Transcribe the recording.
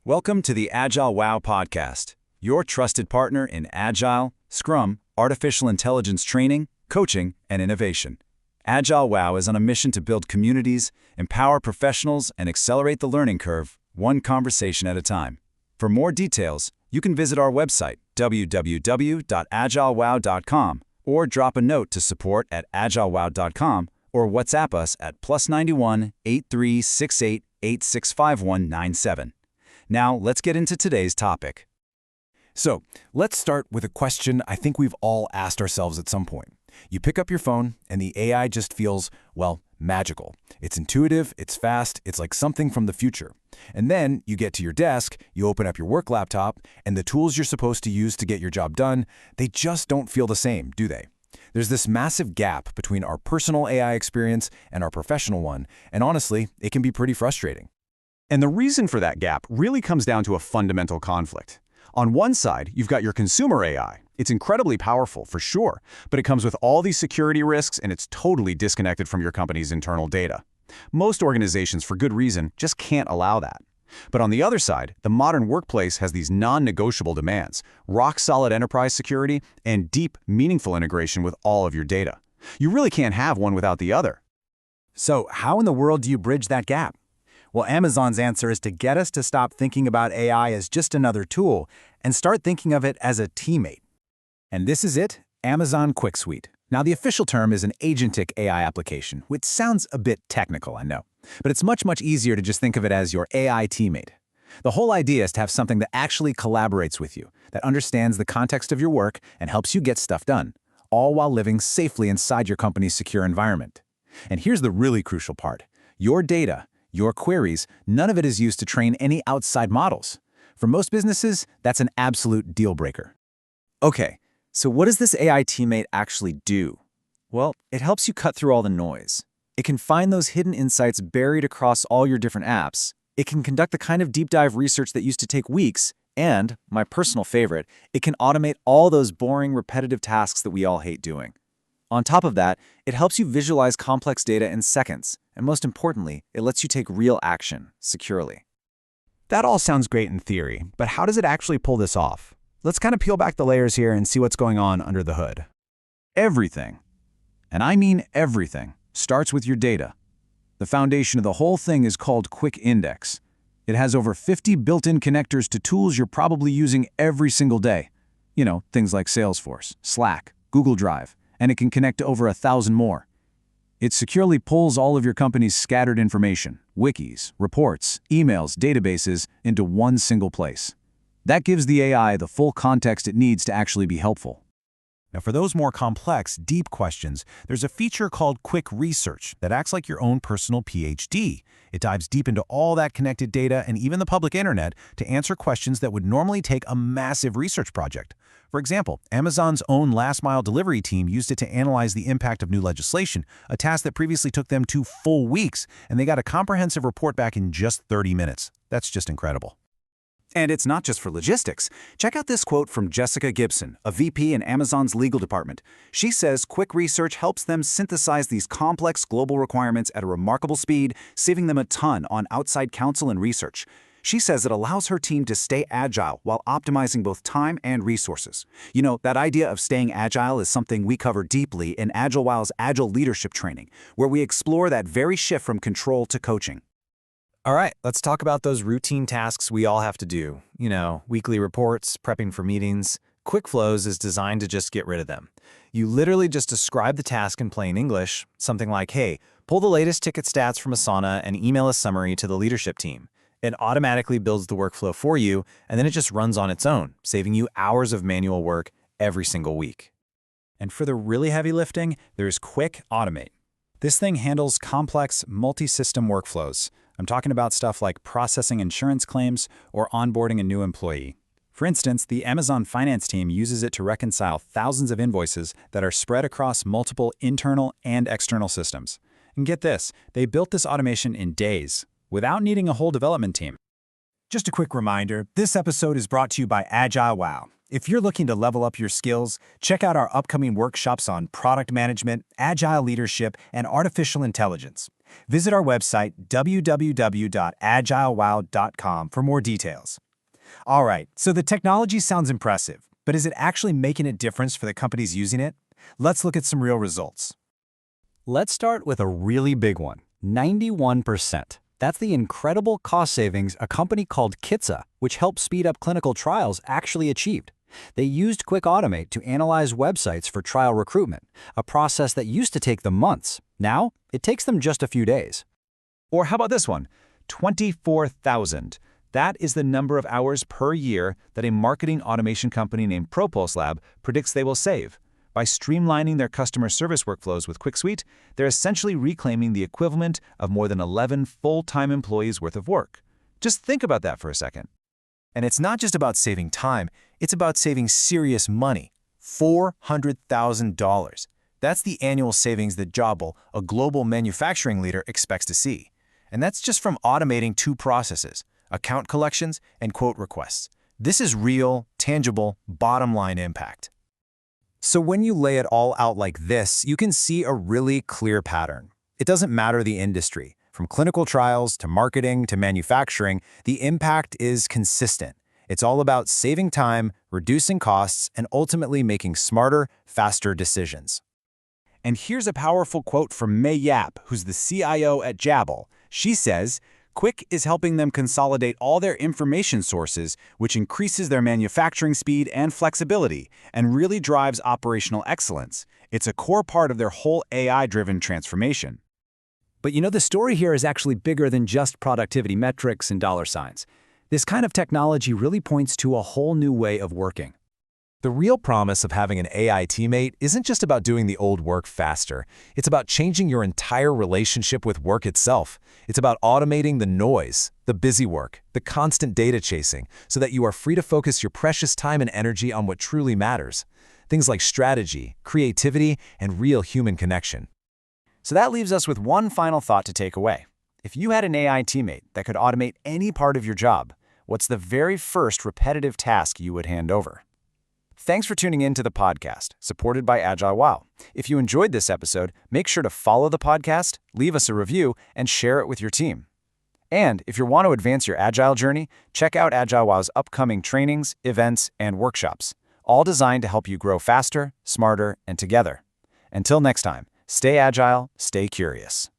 Welcome to the AgileWoW podcast, your trusted partner in Agile, Scrum, artificial intelligence training, coaching, and innovation. AgileWoW is on a mission to build communities, empower professionals, and accelerate the learning curve, one conversation at a time. For more details, you can visit our website, www.agilewow.com, or drop a note to support@agilewow.com, or WhatsApp us at +91 8368 865197. Now, let's get into today's topic. So, let's start with a question I think we've all asked ourselves at some point. You pick up your phone, and the AI just feels, well, magical. It's intuitive, it's fast, it's like something from the future. And then you get to your desk, you open up your work laptop, and the tools you're supposed to use to get your job done, they just don't feel the same, do they? There's this massive gap between our personal AI experience and our professional one, and honestly, it can be pretty frustrating. And the reason for that gap really comes down to a fundamental conflict. On one side, you've got your consumer AI. It's incredibly powerful, for sure, but it comes with all these security risks and it's totally disconnected from your company's internal data. Most organizations, for good reason, just can't allow that. But on the other side, the modern workplace has these non-negotiable demands, rock-solid enterprise security, and deep, meaningful integration with all of your data. You really can't have one without the other. So how in the world do you bridge that gap? Well, Amazon's answer is to get us to stop thinking about AI as just another tool and start thinking of it as a teammate. And this is it, Amazon Quick Suite. Now, the official term is an agentic AI application, which sounds a bit technical, I know. But it's much, much easier to just think of it as your AI teammate. The whole idea is to have something that actually collaborates with you, that understands the context of your work and helps you get stuff done, all while living safely inside your company's secure environment. And here's the really crucial part. Your data, your queries, none of it is used to train any outside models. For most businesses, that's an absolute deal breaker. Okay, so what does this AI teammate actually do? Well, it helps you cut through all the noise. It can find those hidden insights buried across all your different apps. It can conduct the kind of deep dive research that used to take weeks, and, my personal favorite, it can automate all those boring, repetitive tasks that we all hate doing. On top of that, it helps you visualize complex data in seconds, and most importantly, it lets you take real action, securely. That all sounds great in theory, but how does it actually pull this off? Let's kind of peel back the layers here and see what's going on under the hood. Everything, and I mean everything, starts with your data. The foundation of the whole thing is called Quick Index. It has over 50 built-in connectors to tools you're probably using every single day. You know, things like Salesforce, Slack, Google Drive, and it can connect to over 1,000 more. It securely pulls all of your company's scattered information, wikis, reports, emails, databases, into one single place. That gives the AI the full context it needs to actually be helpful. Now, for those more complex, deep questions, there's a feature called Quick Research that acts like your own personal PhD. It dives deep into all that connected data and even the public internet to answer questions that would normally take a massive research project. For example, Amazon's own last-mile delivery team used it to analyze the impact of new legislation, a task that previously took them 2 full weeks, and they got a comprehensive report back in just 30 minutes. That's just incredible. And it's not just for logistics. Check out this quote from Jessica Gibson, a VP in Amazon's legal department. She says Quick Research helps them synthesize these complex global requirements at a remarkable speed, saving them a ton on outside counsel and research. She says it allows her team to stay agile while optimizing both time and resources. You know, that idea of staying agile is something we cover deeply in AgileWoW's Agile Leadership Training, where we explore that very shift from control to coaching. All right, let's talk about those routine tasks we all have to do. You know, weekly reports, prepping for meetings. Quick Flows is designed to just get rid of them. You literally just describe the task in plain English, something like, hey, pull the latest ticket stats from Asana and email a summary to the leadership team. It automatically builds the workflow for you, and then it just runs on its own, saving you hours of manual work every single week. And for the really heavy lifting, there's Quick Automate. This thing handles complex, multi-system workflows. I'm talking about stuff like processing insurance claims or onboarding a new employee. For instance, the Amazon finance team uses it to reconcile thousands of invoices that are spread across multiple internal and external systems. And get this, they built this automation in days, without needing a whole development team. Just a quick reminder, this episode is brought to you by AgileWoW. If you're looking to level up your skills, check out our upcoming workshops on product management, agile leadership, and artificial intelligence. Visit our website, www.agilewow.com, for more details. All right, so the technology sounds impressive, but is it actually making a difference for the companies using it? Let's look at some real results. Let's start with a really big one, 91%. That's the incredible cost savings a company called Kitsa, which helped speed up clinical trials, actually achieved. They used Quick Automate to analyze websites for trial recruitment, a process that used to take them months. Now, it takes them just a few days. Or how about this one? 24,000. That is the number of hours per year that a marketing automation company named Propulse Lab predicts they will save. By streamlining their customer service workflows with QuickSuite, they're essentially reclaiming the equivalent of more than 11 full-time employees' worth of work. Just think about that for a second. And it's not just about saving time, it's about saving serious money. $400,000. That's the annual savings that Jabil, a global manufacturing leader, expects to see. And that's just from automating 2 processes, account collections and quote requests. This is real, tangible, bottom-line impact. So when you lay it all out like this, you can see a really clear pattern. It doesn't matter the industry. From clinical trials to marketing to manufacturing, the impact is consistent. It's all about saving time, reducing costs, and ultimately making smarter, faster decisions. And here's a powerful quote from May Yap, who's the CIO at Jabil. She says, Quick is helping them consolidate all their information sources, which increases their manufacturing speed and flexibility, and really drives operational excellence. It's a core part of their whole AI-driven transformation. But you know, the story here is actually bigger than just productivity metrics and dollar signs. This kind of technology really points to a whole new way of working. The real promise of having an AI teammate isn't just about doing the old work faster. It's about changing your entire relationship with work itself. It's about automating the noise, the busy work, the constant data chasing, so that you are free to focus your precious time and energy on what truly matters. Things like strategy, creativity, and real human connection. So that leaves us with one final thought to take away. If you had an AI teammate that could automate any part of your job, what's the very first repetitive task you would hand over? Thanks for tuning in to the podcast, supported by AgileWoW. If you enjoyed this episode, make sure to follow the podcast, leave us a review, and share it with your team. And if you want to advance your Agile journey, check out AgileWoW's upcoming trainings, events, and workshops, all designed to help you grow faster, smarter, and together. Until next time, stay agile, stay curious.